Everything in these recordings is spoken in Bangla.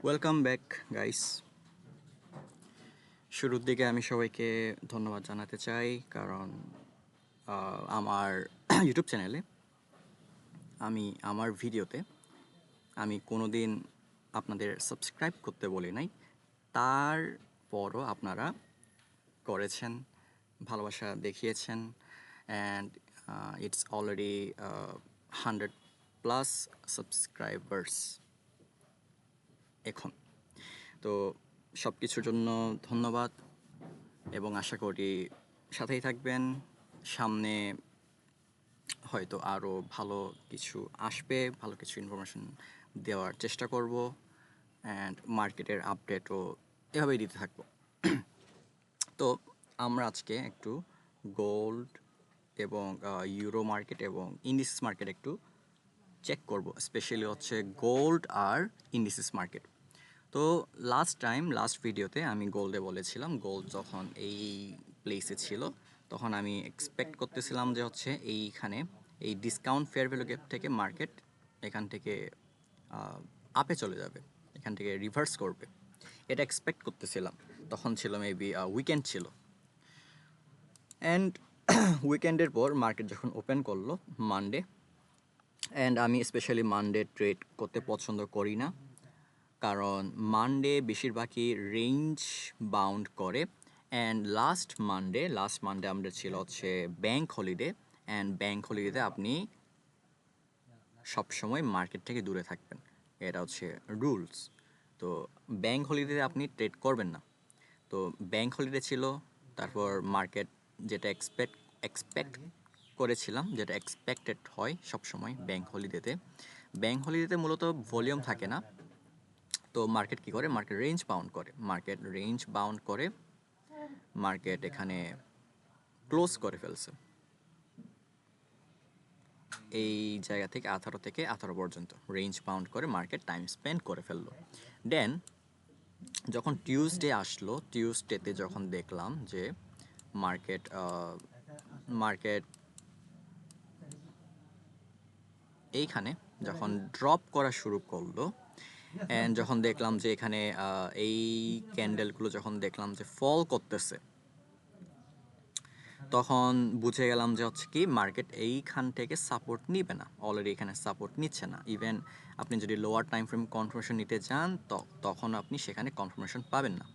Welcome back guys. শুরুর দিকে আমি সবাইকে ধন্যবাদ জানাতে চাই, কারণ আমার ইউটিউব চ্যানেলে আমি আমার ভিডিওতে আমি কোনো দিন আপনাদের সাবস্ক্রাইব করতে বলি নাই। তারপরও আপনারা করেছেন, ভালোবাসা দেখিয়েছেন, অ্যান্ড ইটস অলরেডি 100+ সাবস্ক্রাইবার্স এখন। তো সব কিছুর জন্য ধন্যবাদ এবং আশা করি সাথেই থাকবেন। সামনে হয়তো আরও ভালো কিছু আসবে, ভালো কিছু ইনফরমেশন দেওয়ার চেষ্টা করব, অ্যান্ড মার্কেটের আপডেটও এভাবেই দিতে থাকবো। তো আমরা আজকে একটু গোল্ড এবং ইউরো মার্কেট এবং ইন্ডিসিস মার্কেট একটু চেক করব, স্পেশালি হচ্ছে গোল্ড আর ইন্ডিসিস মার্কেট। তো লাস্ট ভিডিওতে আমি গোল্ডে বলেছিলাম, গোল্ড যখন এই প্লেসে ছিল তখন আমি এক্সপেক্ট করতেছিলাম যে হচ্ছে এইখানে এই ডিসকাউন্ট ফেয়ার ভ্যালু গ্যাপ থেকে মার্কেট এখান থেকে আপে চলে যাবে, এখান থেকে রিভার্স করবে, এটা এক্সপেক্ট করতেছিলাম। তখন ছিল মেবি উইকেন্ড ছিল, অ্যান্ড উইকেন্ডের পর মার্কেট যখন ওপেন করলো মানডে, অ্যান্ড আমি স্পেশালি মানডে ট্রেড করতে পছন্দ করি না, কারণ মানডে বেশিরভাগই রেঞ্জ বাউন্ড করে। অ্যান্ড লাস্ট মানডে আমাদের ছিল হচ্ছে ব্যাংক হলিডে, অ্যান্ড ব্যাংক হলিডেতে আপনি সবসময় মার্কেট থেকে দূরে থাকবেন, এটা হচ্ছে রুলস। তো ব্যাংক হলিডেতে আপনি ট্রেড করবেন না। তো ব্যাংক হলিডে ছিল, তারপর মার্কেট যেটা এক্সপেক্ট করেছিলাম, যেটা এক্সপেক্টেড হয় সবসময় ব্যাংক হলিডেতে মূলত ভলিউম থাকে না। তো মার্কেট কী করে, মার্কেট এখানে ক্লোজ করে ফেলছে এই জায়গা থেকে 18 পর্যন্ত রেঞ্জ বাউন্ড করে মার্কেট টাইম স্পেন্ড করে ফেললো। দেন যখন টিউসডেতে যখন দেখলাম যে মার্কেট মার্কেট এইখানে যখন ড্রপ করা শুরু করলো, অ্যান্ড যখন দেখলাম যে এখানে এই ক্যান্ডেলগুলো যখন দেখলাম যে ফল করতেছে, তখন বুঝে গেলাম যে হচ্ছে কি মার্কেট এইখান থেকে সাপোর্ট নিবে না, অলরেডি এখানে সাপোর্ট নিচ্ছে না। ইভেন আপনি যদি লোয়ার টাইম ফ্রেম কনফার্মেশন নিতে চান তখন আপনি সেখানে কনফার্মেশন পাবেন না,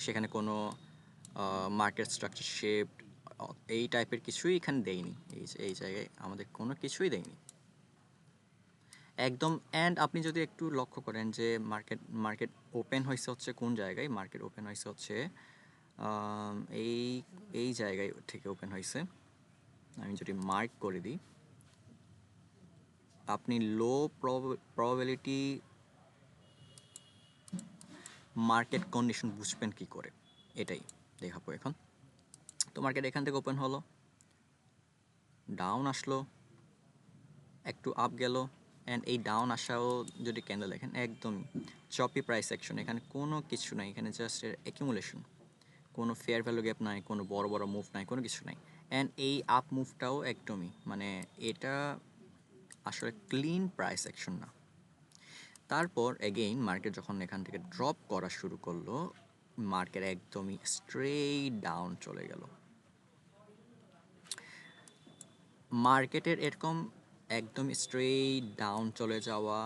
সেখানে কোনো মার্কেট স্ট্রাকচার শেপ এই টাইপের কিছুই এখানে দেয়নি, এই জায়গায় আমাদের কোনো কিছুই দেয়নি একদম। অ্যান্ড আপনি যদি একটু লক্ষ্য করেন যে মার্কেট ওপেন হয়েছে হচ্ছে কোন জায়গায়, মার্কেট ওপেন হয়েছে হচ্ছে এই এই জায়গায় থেকে ওপেন হয়েছে। আমি যদি মার্ক করে দিই, আপনি লো প্রবাবিলিটি মার্কেট কন্ডিশন বুঝবেন কী করে, এটাই দেখাবো এখন। তো মার্কেট এখান থেকে ওপেন হলো, ডাউন আসলো, একটু আপ গেল, অ্যান্ড এই ডাউন আসাও যদি ক্যান্ডেল দেখেন একদম চপি প্রাইস অ্যাকশন, এখানে কোনো কিছু নাই, এখানে জাস্ট অ্যাকিউমুলেশন, কোনো ফেয়ার ভ্যালু গ্যাপ নাই, কোনো বড় বড় মুভ নাই, কোনো কিছু নাই। অ্যান্ড এই আপ মুভটাও একদমই মানে এটা আসলে ক্লিন প্রাইস অ্যাকশন না। তারপর এগেইন মার্কেট যখন এখান থেকে ড্রপ করা শুরু করলো, মার্কেট একদমই স্ট্রেইট ডাউন চলে গেল। মার্কেটের এরকম একদম স্ট্রেইট ডাউন চলে যাওয়া,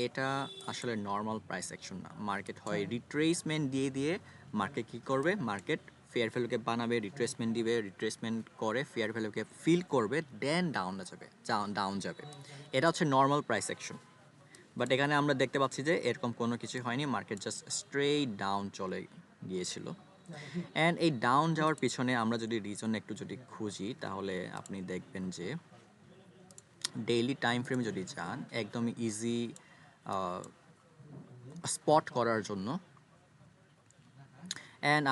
এটা আসলে নর্মাল প্রাইস অ্যাকশন না। মার্কেট হয় রিট্রেসমেন্ট দিয়ে মার্কেট কী করবে, মার্কেট ফেয়ার ভ্যালুকে বানাবে, রিট্রেসমেন্ট দিবে, রিট্রেসমেন্ট করে ফেয়ার ভ্যালুকে ফিল করবে, দেন ডাউন যাবে। এটা হচ্ছে নর্মাল প্রাইস অ্যাকশন। বাট এখানে আমরা দেখতে পাচ্ছি যে এরকম কোনো কিছু হয়নি, মার্কেট জাস্ট স্ট্রেইট ডাউন চলে গিয়েছিল। অ্যান্ড এই ডাউন যাওয়ার পিছনে আমরা যদি রিজন একটু যদি খুঁজি, তাহলে আপনি দেখবেন যে ডেইলি টাইম ফ্রেমে যদি যান, একদমই ইজি স্পট করার জন্য। অ্যান্ড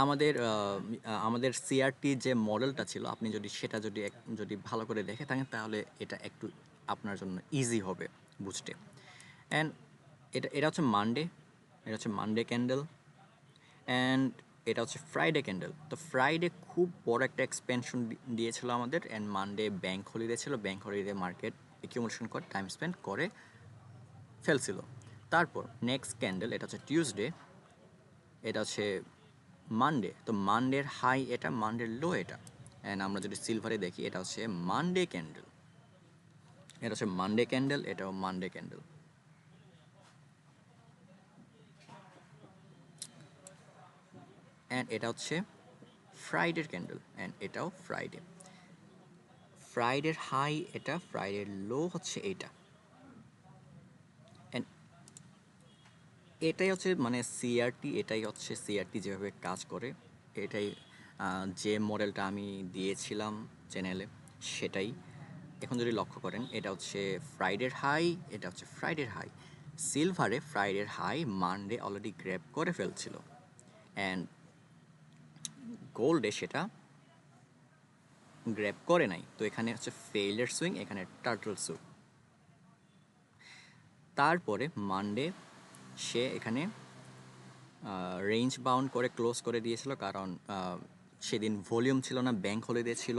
আমাদের সিআরটি যে মডেলটা ছিল, আপনি যদি সেটা যদি ভালো করে দেখে থাকেন, তাহলে এটা একটু আপনার জন্য ইজি হবে বুঝতে। অ্যান্ড এটা হচ্ছে মানডে ক্যান্ডেল, অ্যান্ড এটা হচ্ছে ফ্রাইডে ক্যান্ডেল। তো ফ্রাইডে খুব বড় একটা এক্সপেনশন দিয়েছিল আমাদের, অ্যান্ড মানডে ব্যাংক হলিডে ছিল, ব্যাংক হলিডে মার্কেট অ্যাকিউমুলেশন করে টাইম স্পেন্ড করে ফেলছিল। তারপর নেক্সট ক্যান্ডেল, এটা হচ্ছে টিউসডে, এটা হচ্ছে মানডে। তো মানডের হাই এটা, মানডের লো এটা। অ্যান্ড আমরা যদি সিলভারে দেখি, এটা হচ্ছে মানডে ক্যান্ডেল, এটা হচ্ছে মানডে ক্যান্ডেল, এটাও মানডে ক্যান্ডেল। অ্যান্ড এটা হচ্ছে ফ্রাইডের ক্যান্ডেল, অ্যান্ড এটাও ফ্রাইডে। ফ্রাইডের হাই এটা, ফ্রাইডের লো হচ্ছে এইটা। অ্যান্ড এটাই হচ্ছে মানে সিআরটি, এটাই হচ্ছে সিআরটি যেভাবে কাজ করে, এটাই যে মডেলটা আমি দিয়েছিলাম চ্যানেলে সেটাই। এখন যদি লক্ষ্য করেন, এটা হচ্ছে ফ্রাইডের হাই, এটা হচ্ছে ফ্রাইডের হাই। সিলভারে ফ্রাইডের হাই মানডে অলরেডি গ্র্যাব করে ফেলছিল, অ্যান্ড গোল্ডে সেটা গ্র্যাব করে নাই। তো এখানে হচ্ছে ফেইলার সুইং, এখানে টার্টল সুইং। তারপরে মানডে সে এখানে রেঞ্জ বাউন্ড করে ক্লোজ করে দিয়েছিল, কারণ সেদিন ভলিউম ছিল না, ব্যাংক হলিডে ছিল।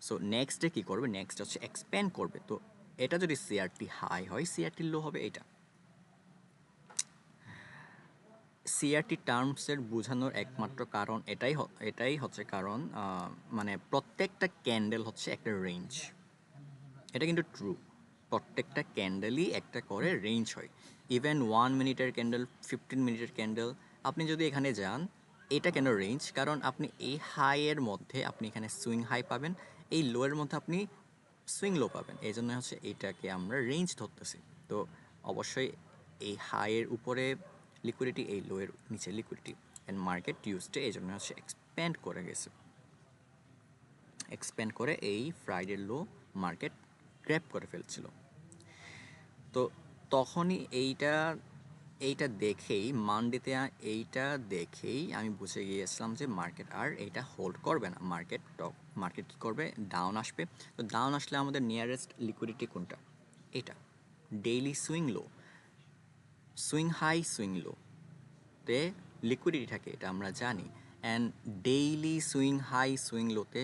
সো নেক্সট ডে কী করবে, নেক্সট হচ্ছে এক্সপ্যান্ড করবে। তো এটা যদি সিআরটি হাই হয়, সিআরটি লো হবে এটা। সিআরটি টার্মসের বোঝানোর একমাত্র কারণ এটাই হচ্ছে কারণ মানে প্রত্যেকটা ক্যান্ডেল হচ্ছে একটা রেঞ্জ, এটা কিন্তু ট্রু। প্রত্যেকটা ক্যান্ডেলই একটা করে রেঞ্জ হয়। ইভেন 1 মিনিটের ক্যান্ডেল, 15 মিনিটের ক্যান্ডেল, আপনি যদি এখানে যান, এটা কেন রেঞ্জ? কারণ আপনি এই হাইয়ের মধ্যে আপনি এখানে সুইং হাই পাবেন, এই লোয়ের মধ্যে আপনি সুইং লো পাবেন। এই জন্য হচ্ছে এইটাকে আমরা রেঞ্জ ধরতেছি। তো অবশ্যই এই হাইয়ের উপরে লিকুইডিটি, এই লোয়ের নিচে লিকুইডিটি। অ্যান্ড মার্কেট টিউসডে এই জন্য হচ্ছে এক্সপ্যান্ড করে গেছে, এক্সপ্যান্ড করে এই ফ্রাইডে লো মার্কেট গ্র্যাব করে ফেলছিল। তো তখনই এইটা দেখেই মানডেতে, এইটা দেখেই আমি বুঝে গিয়েছিলাম যে মার্কেট আর এইটা হোল্ড করবে না। মার্কেট কী করবে, ডাউন আসবে। তো ডাউন আসলে আমাদের নিয়ারেস্ট লিকুইডিটি কোনটা, এটা daily swing low, swing high swing low তে লিকুইডিটি থাকে, এটা আমরা জানি। And daily swing high swing লোতে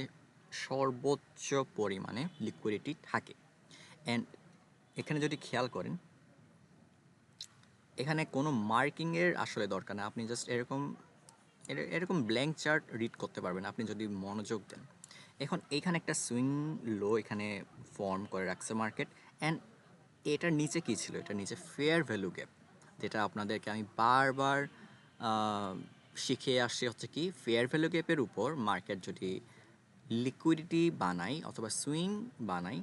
সর্বোচ্চ পরিমাণে লিকুইডিটি থাকে। অ্যান্ড এখানে যদি খেয়াল করেন, এখানে কোনো মার্কিংয়ের আসলে দরকার না, আপনি জাস্ট এরকম ব্ল্যাঙ্ক চার্ট রিড করতে পারবেন আপনি যদি মনোযোগ দেন। এখন এইখানে একটা সুইং লো এখানে ফর্ম করে রাখছে মার্কেট। অ্যান্ড এটার নিচে কী ছিল, এটার নিচে ফেয়ার ভ্যালু গ্যাপ, যেটা আপনাদেরকে আমি বারবার শিখিয়ে আসছি হচ্ছে কি, ফেয়ার ভ্যালু গ্যাপের উপর মার্কেট যদি লিকুইডিটি বানাই অথবা সুইং বানাই,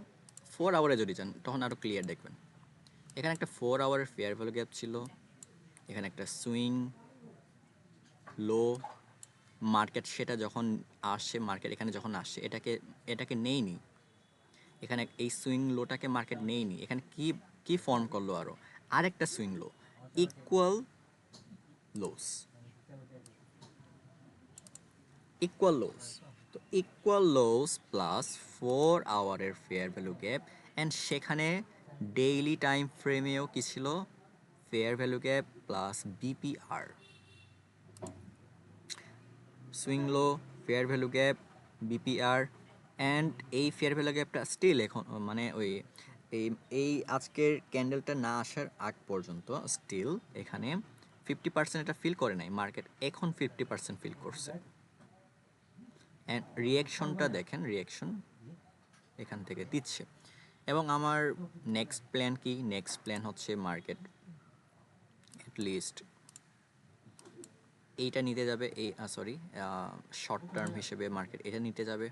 4 আওয়ারে যদি যান তখন আরও ক্লিয়ার দেখবেন। এখানে একটা 4 আওয়ারের ফেয়ার ভ্যালু গ্যাপ ছিল, এখানে একটা সুইং লো, মার্কেট সেটা যখন আসে, মার্কেট এখানে যখন আসে এটাকে নেইনি, এখানে এই সুইং লোটাকে মার্কেট নেইনি। এখানে কি ফর্ম করলো, আরেকটা swing low, equal lows, equal lows. তো ইকুয়াল লোস প্লাস 4 আওয়ারের ফেয়ার ভ্যালু গ্যাপ। অ্যান্ড সেখানে ডেইলি টাইম ফ্রেমেও কী ছিল, fair value gap plus BPR, swing low, fair value gap, BPR. And এই ফেয়ার ভ্যালু গ্যাপটা স্টিল এখন মানে এই আজকের ক্যান্ডেলটা না আসার আগ পর্যন্ত স্টিল এখানে 50% এটা ফিল করে নাই মার্কেট, এখন 50% ফিল করছে। অ্যান্ড রিয়াকশনটা দেখেন, রিয়াকশন এখান থেকে দিচ্ছে। এবং আমার নেক্সট প্ল্যান কি, নেক্সট প্ল্যান হচ্ছে মার্কেট অ্যাটলিস্ট এইটা নিতে যাবে, শর্ট টার্ম হিসেবে মার্কেট এটা নিতে যাবে।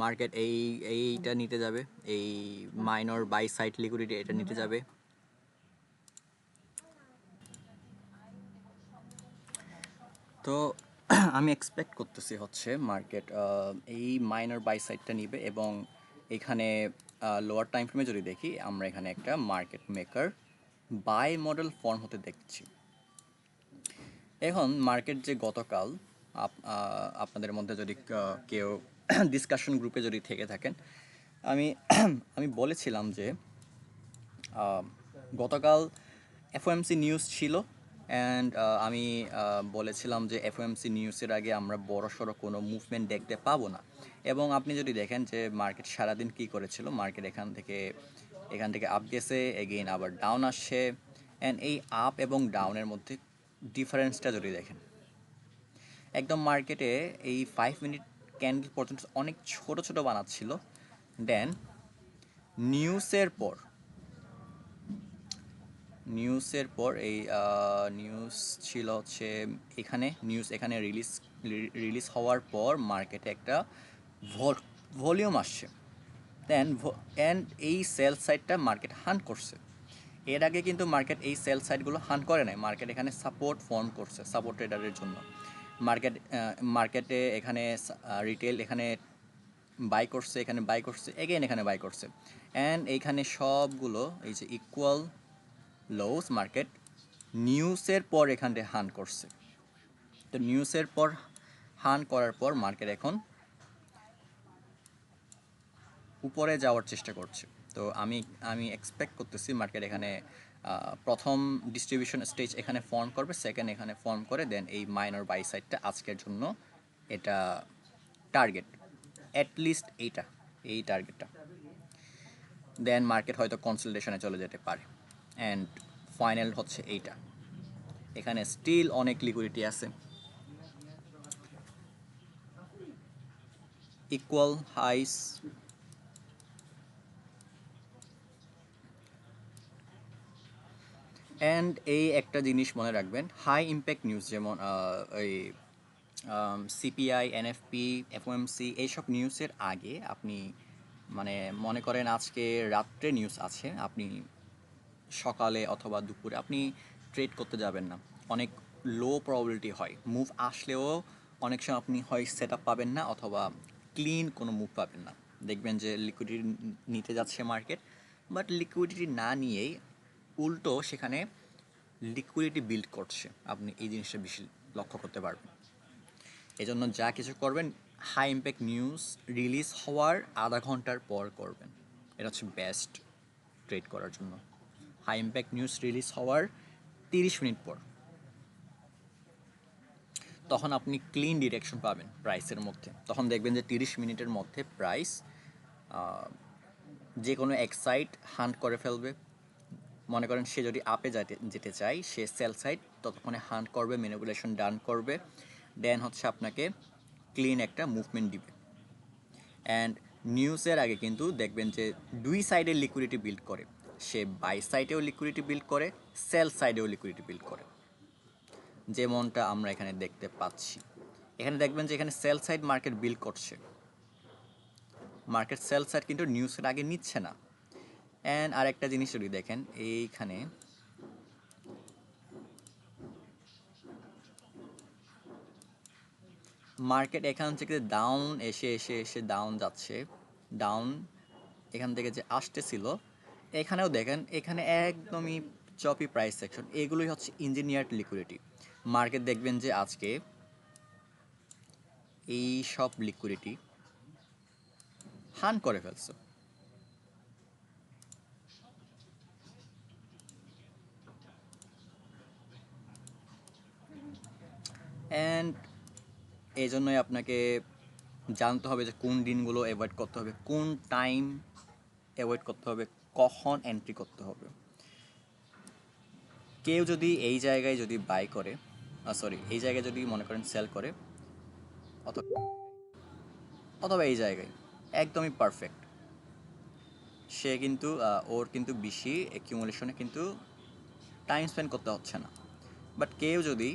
মার্কেট এইটা নিতে যাবে, এই মাইনর বাই সাইড লিকুইডিটি এটা নিতে যাবে। তো আমি এক্সপেক্ট করতেছি হচ্ছে মার্কেট এই মাইনর বাই সাইডটা নিবে, এবং এখানে লোয়ার টাইম ফ্রেমে যদি দেখি, আমরা এখানে একটা market maker buy model form হতে দেখছি। এখন মার্কেট যে গতকাল আপনাদের মধ্যে যদি কেউ ডিসকাশন গ্রুপে যদি থেকে থাকেন, আমি বলেছিলাম যে গতকাল এফওএমসি নিউজ ছিল, অ্যান্ড আমি বলেছিলাম যে এফওএমসি নিউজের আগে আমরা বড়সড় কোনো মুভমেন্ট দেখতে পাবো না। এবং আপনি যদি দেখেন যে মার্কেট সারাদিন কী করেছিল, মার্কেট এখান থেকে আপ গেছে, এগেইন আবার ডাউন আসছে। অ্যান্ড এই আপ এবং ডাউনের মধ্যে ডিফারেন্সটা যদি দেখেন, একদম মার্কেটে এই 5 মিনিট ক্যান্ডেল পর্যন্ত অনেক ছোট ছোট বানাচ্ছিল। দেন নিউজের পর নিউজের পর এই নিউজ ছিল হচ্ছে এখানে রিলিজ হওয়ার পর মার্কেটে একটা ভলিউম আসছে। দেন অ্যান্ড এই সেল সাইডটা মার্কেট হান্ট করছে। এর আগে কিন্তু মার্কেট এই সেল সাইডগুলো হান্ট করে নাই, মার্কেট এখানে সাপোর্ট ফর্ম করছে সাপোর্ট ট্রেডারের জন্য। মার্কেটে এখানে রিটেল এখানে বাই করছে, এখানে বাই করছে, এগেইন এখানে বাই করছে। অ্যান্ড এইখানে সবগুলো এই যে ইকুয়াল লোস মার্কেট নিউজের পর এখানে হান করছে। তো নিউজের পর হান করার পর মার্কেট এখন উপরে যাওয়ার চেষ্টা করছে। তো আমি এক্সপেক্ট করতেছি মার্কেট এখানে প্রথম ডিস্ট্রিবিউশন স্টেজ এখানে ফর্ম করবে, সেকেন্ড এখানে ফর্ম করে, দেন এই মাইনর বাই সাইডটা আজকের জন্য এটা টার্গেট, অ্যাটলিস্ট এই টার্গেটটা। দেন মার্কেট হয়তো কনসলটেশনে চলে যেতে পারে। অ্যান্ড ফাইনাল হচ্ছে এইটা, এখানে স্টিল অনেক লিকুইডিটি আছে, ইকুয়াল হাইস। অ্যান্ড এই একটা জিনিস মনে রাখবেন, হাই ইম্প্যাক্ট নিউজ যেমন ওই সিপিআই, এনএফপি, এফওএমসি এইসব নিউজের আগে আপনি মানে মনে করেন আজকে রাত্রে নিউজ আছে, আপনি সকালে অথবা দুপুরে আপনি ট্রেড করতে যাবেন না। অনেক লো প্রবাবিলিটি হয়, মুভ আসলেও অনেক সময় আপনি হয় সেট আপ পাবেন না অথবা ক্লিন কোনো মুভ পাবেন না। দেখবেন যে লিকুইডিটি নিতে যাচ্ছে মার্কেট, বাট লিকুইডিটি না নিয়েই উল্টো সেখানে লিকুইডিটি বিল্ড করছে। আপনি এই জিনিসটা বেশি লক্ষ্য করতে পারবেন। এজন্য যা কিছু করবেন, হাই ইম্প্যাক্ট নিউজ রিলিজ হওয়ার আধা ঘন্টার পর করবেন, এটা হচ্ছে বেস্ট ট্রেড করার জন্য। হাই ইম্প্যাক্ট নিউজ রিলিজ হওয়ার 30 মিনিট পর, তখন আপনি ক্লিন ডিরেকশন পাবেন প্রাইসের মধ্যে। তখন দেখবেন যে 30 মিনিটের মধ্যে প্রাইস যে কোনো এক সাইড হান্ট করে ফেলবে। মনে করেন সে যদি আপে যেতে চায়, সে সেল সাইড ততক্ষণে হান্ট করবে, ম্যানিপুলেশন ডান করবে, দেন হচ্ছে আপনাকে ক্লিন একটা মুভমেন্ট দিবে। অ্যান্ড নিউজের আগে কিন্তু দেখবেন যে দুই সাইডে লিকুইডিটি বিল্ড করে, সে বাই সাইডেও লিকুইডিটি বিল্ড করে, সেল সাইডেও লিকুইডিটি বিল্ড করে, যেমনটা আমরা এখানে দেখতে পাচ্ছি। এখানে দেখবেন যে এখানে সেল সাইড মার্কেট বিল্ড করছে, মার্কেট সেল সাইড কিন্তু নিউজের আগে নিচ্ছে না। অ্যান্ড আরেকটা জিনিস যদি দেখেন, এইখানে মার্কেট এখান থেকে ডাউন এসে এসে এসে ডাউন যাচ্ছে, ডাউন এখান থেকে যে আসতেছিল, এখানেও দেখেন এখানে একদমই চপি প্রাইস সেকশন, এগুলোই হচ্ছে ইঞ্জিনিয়ার্ড লিকুইডিটি। মার্কেট দেখবেন যে আজকে এই সব লিকুইডিটি হান করে ফেলছে। অ্যান্ড এই জন্যই আপনাকে জানতে হবে যে কোন দিনগুলো অ্যাভয়েড করতে হবে, কোন টাইম অ্যাভয়েড করতে হবে, কখন এন্ট্রি করতে হবে। কেউ যদি এই জায়গায় যদি বাই করে, এই জায়গায় যদি মনে করেন সেল করে, অথবা অথবা এই জায়গায় একদমই পারফেক্ট, সে কিন্তু ওর কিন্তু বেশি অ্যাকিউমুলেশনে কিন্তু টাইম স্পেন্ড করতে হচ্ছে না। বাট কেউ যদি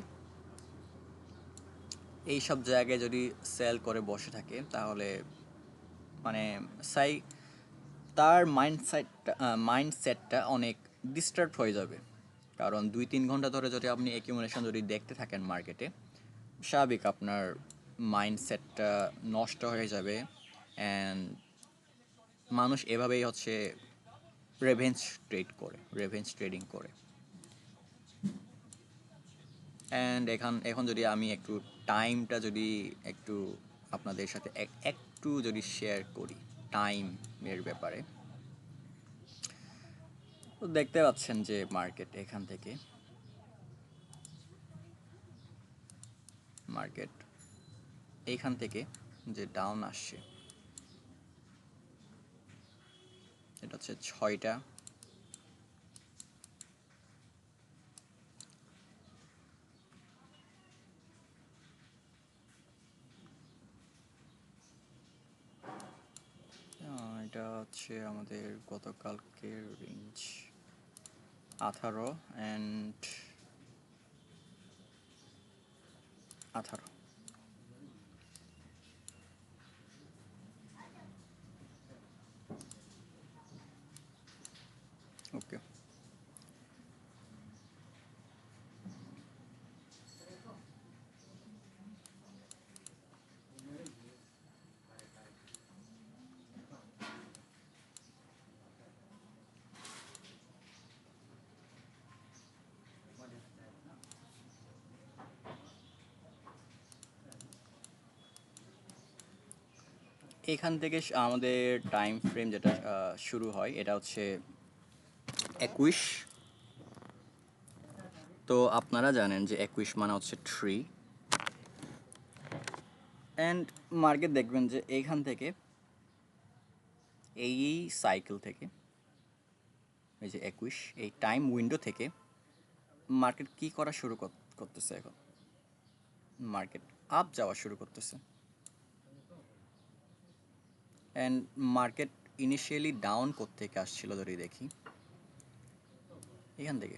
এই সব জায়গায় যদি সেল করে বসে থাকে, তাহলে মানে সাই তার মাইন্ডসেটটা অনেক ডিস্টার্ব হয়ে যাবে। কারণ 2-3 ঘন্টা ধরে যদি আপনি অ্যাকিউমুলেশন যদি দেখতে থাকেন মার্কেটে, স্বাভাবিক আপনার মাইন্ডসেটটা নষ্ট হয়ে যাবে। অ্যান্ড মানুষ এভাবেই হচ্ছে রেভেঞ্জ ট্রেডিং করে। অ্যান্ড এখন যদি আমি একটু টাইমটা যদি একটু আপনাদের সাথে একটু যদি শেয়ার করি টাইমের ব্যাপারে, তো দেখতে পাচ্ছেন যে মার্কেট এখান থেকে মার্কেট এইখান থেকে যে ডাউন আসছে, এটা হচ্ছে 6টা, এটা হচ্ছে আমাদের গতকালকের রেঞ্জ 18 অ্যান্ড 18। ওকে, এখান থেকে আমাদের টাইম ফ্রেম যেটা শুরু হয় এটা হচ্ছে 21। তো আপনারা জানেন যে 21 মানে হচ্ছে 3, অ্যান্ড মার্কেট দেখবেন যে এইখান থেকে এই সাইকেল থেকে এই যে 21 এই টাইম উইন্ডো থেকে মার্কেট কি করা শুরু করতেছে, এখন মার্কেট আপ যাওয়া শুরু করতেছে, অ্যান্ড মার্কেট ইনিশিয়ালি ডাউন থেকে আসছিল যদি দেখি এখান থেকে,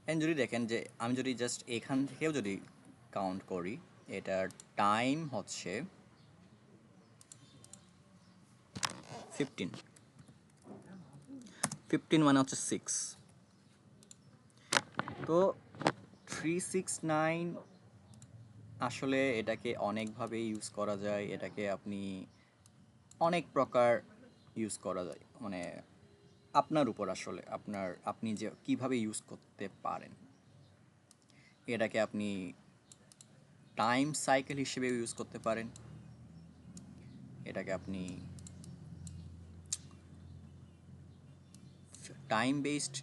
অ্যান্ড যদি দেখেন যে আমি যদি জাস্ট এখান থেকেও যদি কাউন্ট করি, এটার টাইম হচ্ছে 15 মানে হচ্ছে 6। তো 369 আসলে এটাকে অনেকভাবে ইউজ করা যায়, এটাকে আপনি অনেক প্রকার ইউজ করা যায়, মানে আপনার উপর আসলে আপনি যে কিভাবে ইউজ করতে পারেন। এটাকে আপনি টাইম সাইকেল হিসেবে ইউজ করতে পারেন, এটাকে আপনি টাইম বেসড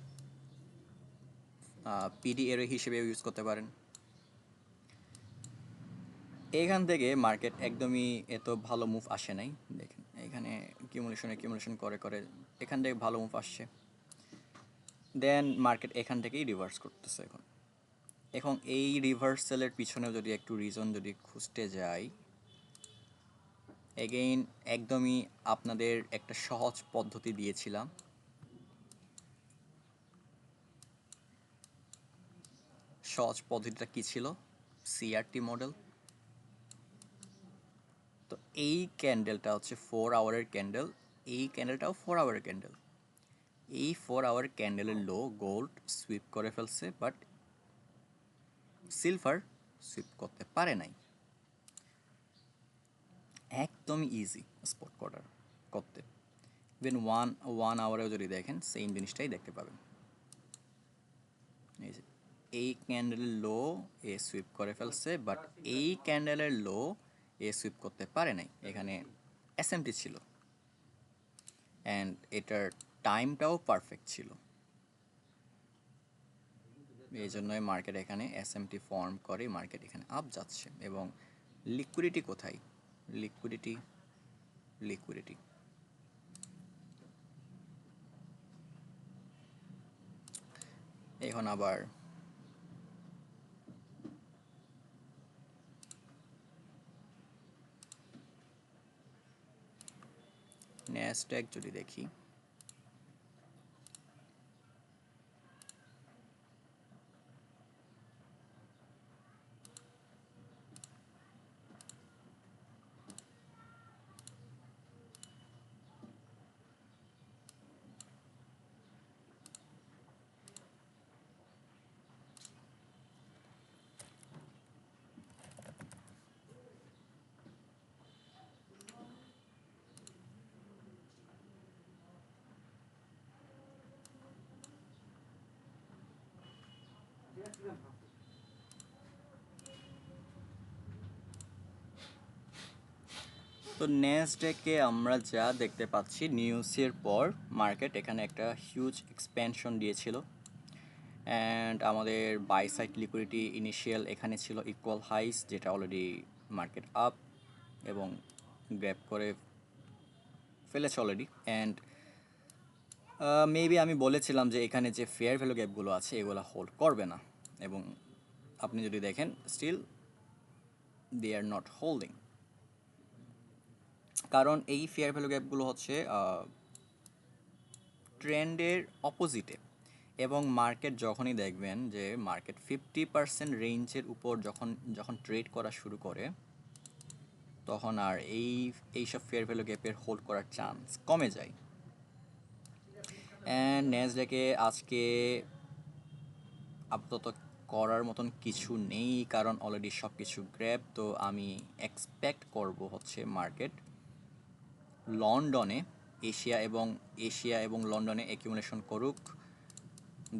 পিডিএর হিসেবে ইউজ করতে পারেন। এখান থেকে মার্কেট একদমই এত ভালো মুভ আসে নাই, দেখেন এখানে কিউমুলেশন করে করে এখান থেকে ভালো মুভ আসছে, দেন মার্কেট এখান থেকেই রিভার্স করতেছে। এখন এই রিভার্সালের পিছনেও যদি একটু রিজন যদি খুঁজতে যাই, এগেইন একদমই আপনাদের একটা সহজ পদ্ধতি দিয়েছিলাম, সহজ পদ্ধতিটা কি ছিল, সিআরটি মডেল। তো এই ক্যান্ডেলটা হচ্ছে 4 আওয়ারের ক্যান্ডেল, এই ক্যান্ডেলটাও 4 আওয়ারের ক্যান্ডেল। এই 4 আওয়ার ক্যান্ডেলের লো গোল্ড সুইপ করে ফেলছে, বাট সিলভার সুইপ করতে পারে নাই। একদমই ইজি স্পট করতে, ইভেন ওয়ান আওয়ারেও যদি দেখেন সেম জিনিসটাই দেখতে পাবেন। এই যে এই ক্যান্ডেলের লো এ সুইপ করে ফেলছে, বাট এই ক্যান্ডেলের লো এ সুইপ করতে পারে নাই, এখানে এসএমটি ছিল, অ্যান্ড এটার টাইমটাও পারফেক্ট ছিল, এই জন্যই মার্কেট এখানে এসএমটি ফর্ম করে মার্কেট এখানে আপ যাচ্ছে। এবং লিকুইডিটি কোথায়, লিকুইডিটি এখন আবার ন্যাসড্যাক যদি দেখি, তো ন্যাসড্যাকে আমরা যা দেখতে পাচ্ছি, নিউজের পর মার্কেট এখানে একটা হিউজ এক্সপ্যানশন দিয়েছিল, অ্যান্ড আমাদের বাই সাইড লিকুইডিটি ইনিশিয়াল এখানে ছিল ইকুয়াল হাইস, যেটা অলরেডি মার্কেট আপ এবং গ্র্যাব করে ফেলেছে অলরেডি। অ্যান্ড মেবি আমি বলেছিলাম যে এখানে যে ফেয়ার ভ্যালু গ্যাপগুলো আছে এগুলো হোল্ড করবে না, এবং আপনি যদি দেখেন still they are not holding, কারণ এই ফেয়ার ভ্যালু গ্যাপগুলো হচ্ছে ট্রেন্ডের অপোজিটে, এবং মার্কেট যখনই দেখবেন যে মার্কেট 50% রেঞ্জের উপর যখন ট্রেড করা শুরু করে, তখন আর এইসব ফেয়ার ভ্যালু গ্যাপের হোল্ড করার চান্স কমে যায়। অ্যান্ড ন্যাসড্যাকে আজকে আপাতত করার মতন কিছু নেই, কারণ অলরেডি সব কিছু গ্র্যাব। তো আমি এক্সপেক্ট করব হচ্ছে মার্কেট লন্ডনে এশিয়া এবং লন্ডনে অ্যাকিউমুলেশন করুক।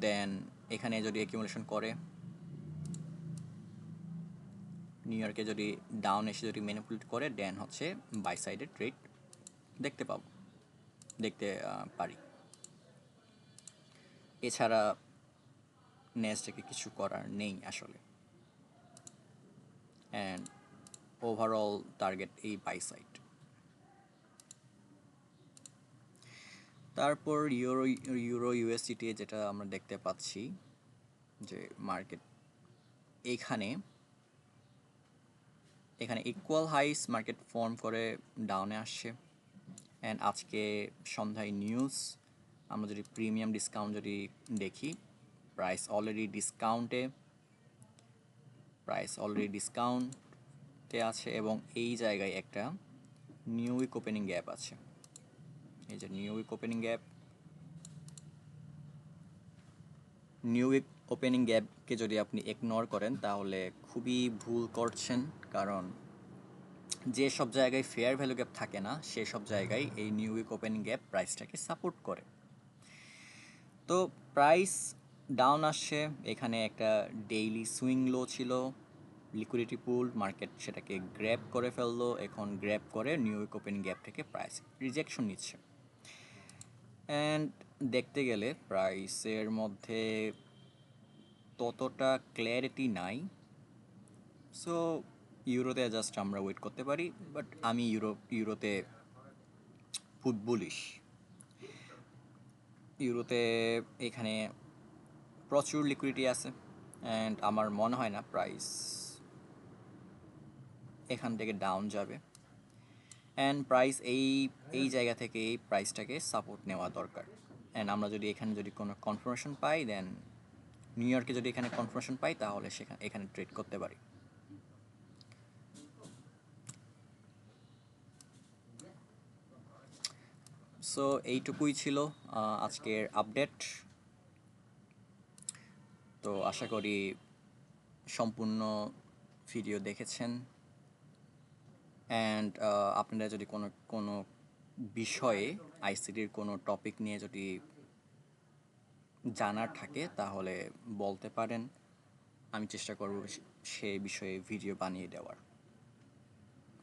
দেন এখানে যদি অ্যাকিউমুলেশন করে, নিউ ইয়র্কে যদি ডাউন এসে যদি ম্যানিপুলেট করে, দেন হচ্ছে বাই সাইডের ট্রেড দেখতে পারি। এছাড়া ন্যাসড্যাকে কিছু করার নেই আসলে। অ্যান্ড ওভারঅল টার্গেট এই বাই সাইড। তারপর ইউরো ইউএসডিটি যেটা আমরা দেখতে পাচ্ছি যে মার্কেট এখানে ইকুয়াল হাইস মার্কেট ফর্ম করে ডাউনে আসছে। অ্যান্ড আজকে সন্ধ্যায় নিউজ, আমরা যদি প্রিমিয়াম ডিসকাউন্ট যদি দেখি, প্রাইস অলরেডি ডিসকাউন্টে আছে, এবং এই জায়গায় একটা নিউ উইক ওপেনিং গ্যাপ আছে। এই যে নিউ উইক ওপেনিং গ্যাপকে যদি আপনি ইগনোর করেন তাহলে খুবই ভুল করছেন, কারণ যে সব জায়গায় ফেয়ার ভ্যালু গ্যাপ থাকে না সেসব জায়গায় এই নিউ উইক ওপেনিং গ্যাপ প্রাইসটাকে সাপোর্ট করে। তো প্রাইস ডাউন আসছে, এখানে একটা ডেইলি সুইং লো ছিল, লিকুইডিটি পুল, মার্কেট সেটাকে গ্র্যাব করে ফেললো। এখন গ্র্যাব করে নিউ উইক ওপেনিং গ্যাপ থেকে প্রাইস রিজেকশন নিচ্ছে। অ্যান্ড দেখতে গেলে প্রাইসের মধ্যে ততটা ক্ল্যারিটি নাই। সো ইউরোতে জাস্ট আমরা ওয়েট করতে পারি, বাট আমি ইউরোতে খুব বুলিশ। ইউরোতে এখানে প্রচুর লিকুইডিটি আছে, অ্যান্ড আমার মনে হয় না প্রাইস এখান থেকে ডাউন যাবে। অ্যান্ড প্রাইস এই জায়গা থেকে এই প্রাইসটাকে সাপোর্ট নেওয়া দরকার। অ্যান্ড আমরা যদি এখানে যদি কোনো কনফার্মেশন পাই, দেন নিউ ইয়র্কে যদি এখানে কনফার্মেশন পাই, তাহলে এখানে ট্রেড করতে পারি। সো এইটুকুই ছিল আজকের আপডেট। তো আশা করি সম্পূর্ণ ভিডিও দেখেছেন। অ্যান্ড আপনারা যদি কোনো বিষয়ে আইসিটির কোনো টপিক নিয়ে যদি জানার থাকে তাহলে বলতে পারেন, আমি চেষ্টা করব সেই বিষয়ে ভিডিও বানিয়ে দেওয়ার।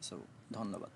সো ধন্যবাদ।